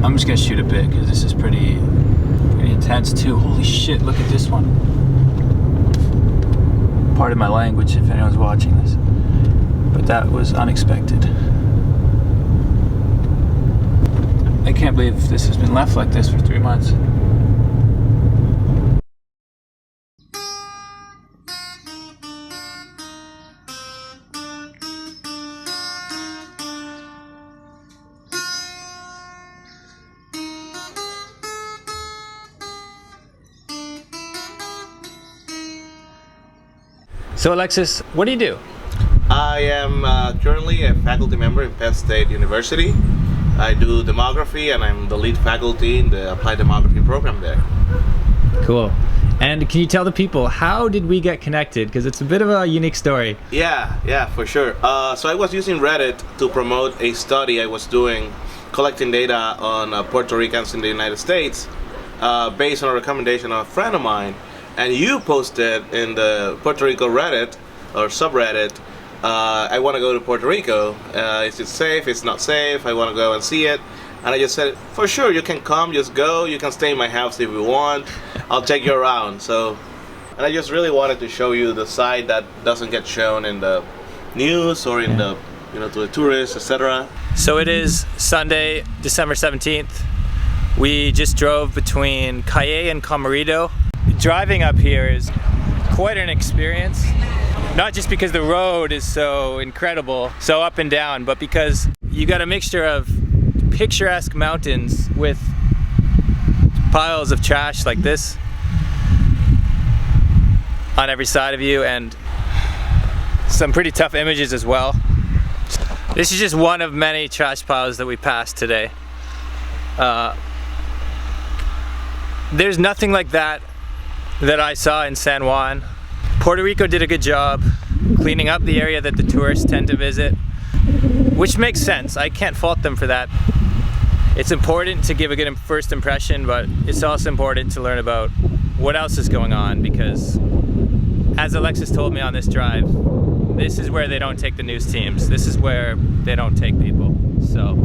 I'm just gonna shoot a bit because this is pretty intense too. Holy shit, look at this one. Pardon my language if anyone's watching this, but that was unexpected. I can't believe this has been left like this for 3 months. So Alexis, what do you do? I am currently a faculty member in Penn State University. I do demography and I'm the lead faculty in the applied demography program there. Cool. And can you tell the people, how did we get connected? Because it's a bit of a unique story. Yeah, for sure. So I was using Reddit to promote a study I was doing, collecting data on Puerto Ricans in the United States, based on a recommendation of a friend of mine. And you posted in the Puerto Rico Reddit, or subreddit, I want to go to Puerto Rico. Is it safe? It's not safe. I want to go and see it. And I just said, for sure, you can come, just go. You can stay in my house if you want. I'll take you around. So, and I just really wanted to show you the side that doesn't get shown in the news or in the, to the tourists, etc. So it is Sunday, December 17th. We just drove between Calle and Camarito. Driving up here is quite an experience, not just because the road is so incredible, so up and down, but because you got a mixture of picturesque mountains with piles of trash like this on every side of you, and some pretty tough images as well. This is just one of many trash piles that we passed today. There's nothing like that I saw in San Juan. Puerto Rico did a good job cleaning up the area that the tourists tend to visit, which makes sense. I can't fault them for that. It's important to give a good first impression, but it's also important to learn about what else is going on, because as Alexis told me on this drive, this is where they don't take the news teams. This is where they don't take people. So.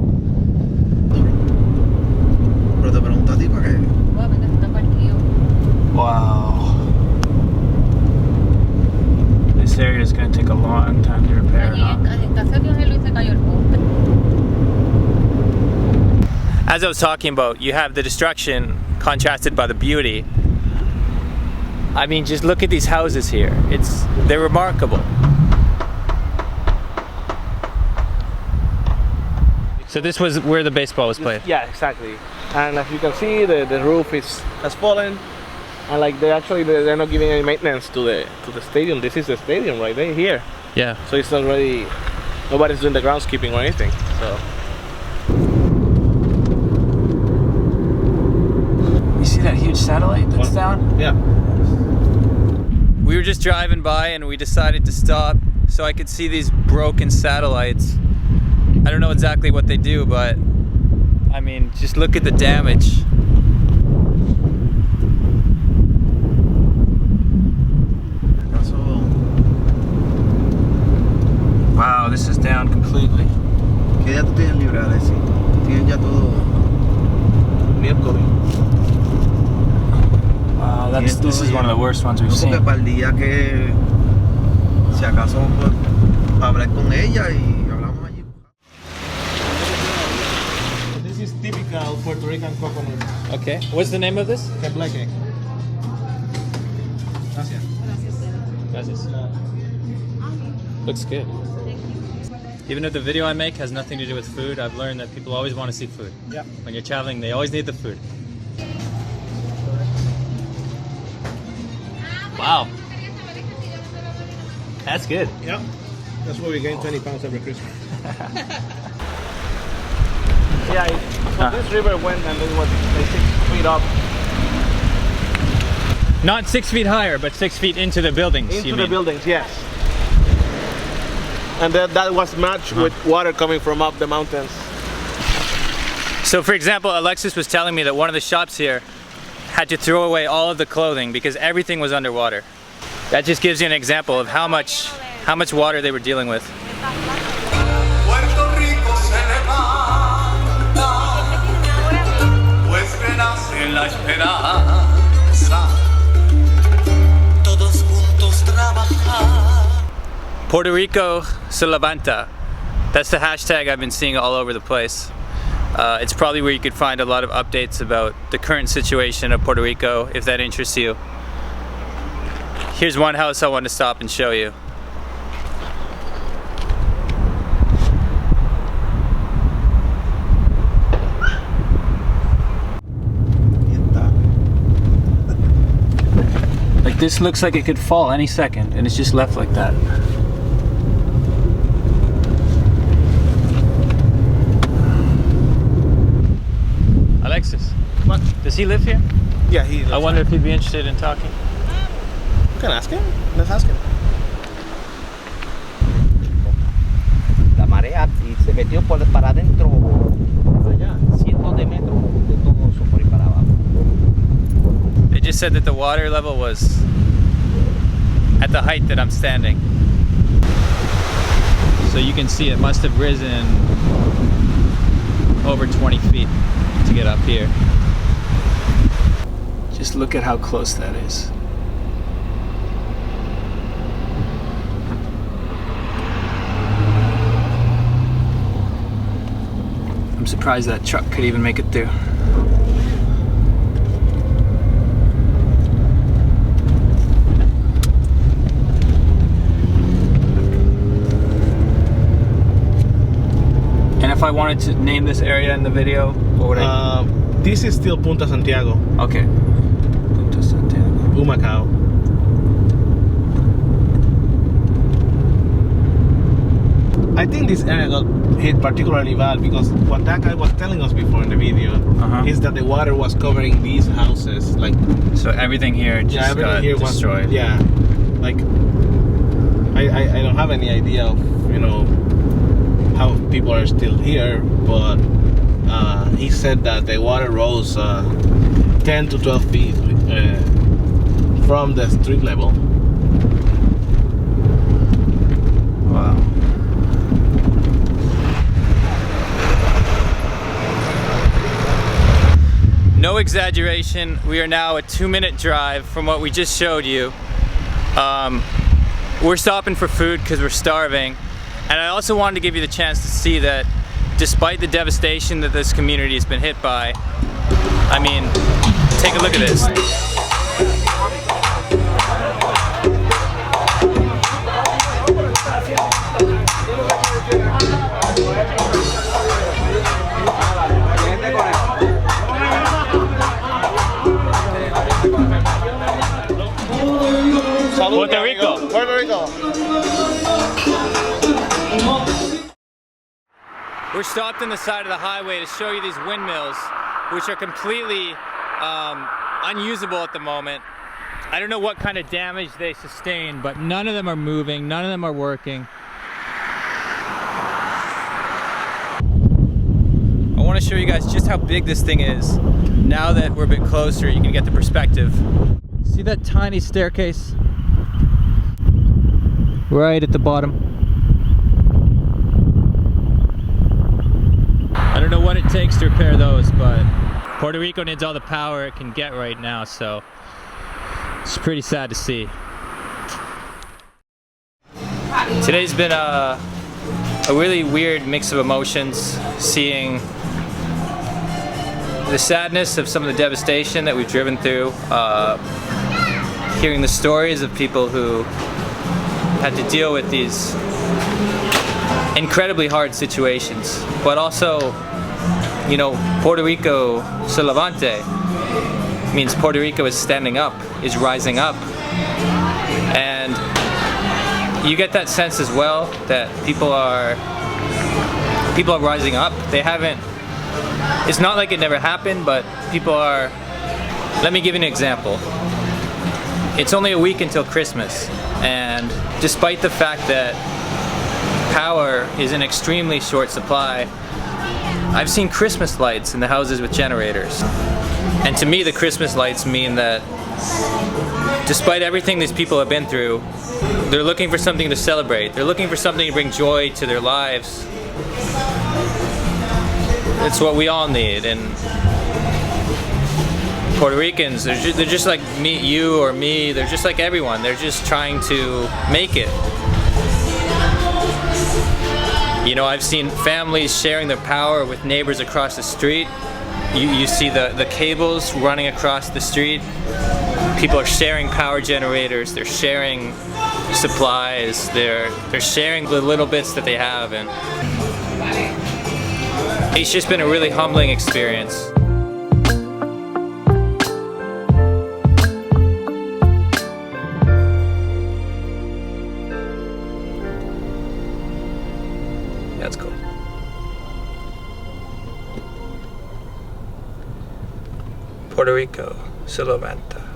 Wow. This area is going to take a long time to repair, huh? As I was talking about, you have the destruction contrasted by the beauty. I mean, just look at these houses here. They're remarkable. So this was where the baseball was played? Yeah, exactly. And as you can see, the roof has fallen. And like they're not giving any maintenance to the stadium. This is the stadium right there here. Yeah. So it's already, nobody's doing the groundskeeping or anything. So. You see that huge satellite that's down? Yeah. We were just driving by and we decided to stop so I could see these broken satellites. I don't know exactly what they do, but I mean, just look at the damage. Wow, this is down completely. ¿Qué día tú tienes libre, Alexis? Tienen ya todo. Miércoles. Wow, this is one of the worst ones we've seen. Porque para el día que, si acaso, hablar con ella y hablamos allí. This is typical Puerto Rican coconut. Okay, what's the name of this? The black egg. Gracias. Gracias. Looks good. Even if the video I make has nothing to do with food, I've learned that people always want to see food. Yeah. When you're traveling, they always need the food. Wow. That's good. Yeah. That's why we gain 20 pounds every Christmas. Yeah, so this river went and it was like 6 feet up. Not 6 feet higher, but 6 feet into the buildings. Into the buildings, yes. And that was matched with water coming from up the mountains. So for example, Alexis was telling me that one of the shops here had to throw away all of the clothing because everything was underwater. That just gives you an example of how much water they were dealing with. Puerto Rico se levanta, la esperanza, todos juntos trabajar. Puerto Rico se levanta. That's the hashtag I've been seeing all over the place. It's probably where you could find a lot of updates about the current situation of Puerto Rico, if that interests you. Here's one house I want to stop and show you. Like, this looks like it could fall any second, and it's just left like that. Alexis, What? does he live here? Yeah, he. I wonder if he'd be interested in talking. You can ask him. Let's ask him. La marea y se metió para adentro allá, cientos de metros de todo eso por ahí para abajo. They just said that the water level was at the height that I'm standing. So you can see it must have risen over 20 feet to get up here. Just look at how close that is. I'm surprised that truck could even make it through. And if I wanted to name this area in the video, what would I? This is still Punta Santiago, Okay. Punta Santiago. Humacao. I think this area got hit particularly bad because what that guy was telling us before in the video is that the water was covering these houses. Like, So everything here just everything got here destroyed. was, yeah, like I don't have any idea of, you know, how people are still here, but he said that the water rose 10 to 12 feet from the street level. Wow. No exaggeration, we are now a 2-minute drive from what we just showed you. We're stopping for food because we're starving. And I also wanted to give you the chance to see that despite the devastation that this community has been hit by, I mean, take a look at this. Puerto Rico. Puerto Rico. We're stopped on the side of the highway to show you these windmills, which are completely unusable at the moment. I don't know what kind of damage they sustained, but none of them are moving, none of them are working. I want to show you guys just how big this thing is. Now that we're a bit closer, you can get the perspective. See that tiny staircase? Right at the bottom. I don't know what it takes to repair those, but Puerto Rico needs all the power it can get right now, so it's pretty sad to see. Today's been a really weird mix of emotions, seeing the sadness of some of the devastation that we've driven through, hearing the stories of people who had to deal with these incredibly hard situations, but also, you know, Puerto Rico se levante means Puerto Rico is standing up, is rising up, and you get that sense as well that people are rising up. They haven't, it's not like it never happened, but people are, let me give you an example. It's only a week until Christmas, and despite the fact that power is in extremely short supply, I've seen Christmas lights in the houses with generators. And to me, the Christmas lights mean that despite everything these people have been through, they're looking for something to celebrate. They're looking for something to bring joy to their lives. It's what we all need, and Puerto Ricans, they're just like you or me, they're just like everyone. They're just trying to make it. You know, I've seen families sharing their power with neighbors across the street. You see the cables running across the street. People are sharing power generators, they're sharing supplies, they're sharing the little bits that they have, and it's just been a really humbling experience. That's cool. Puerto Rico, Levante.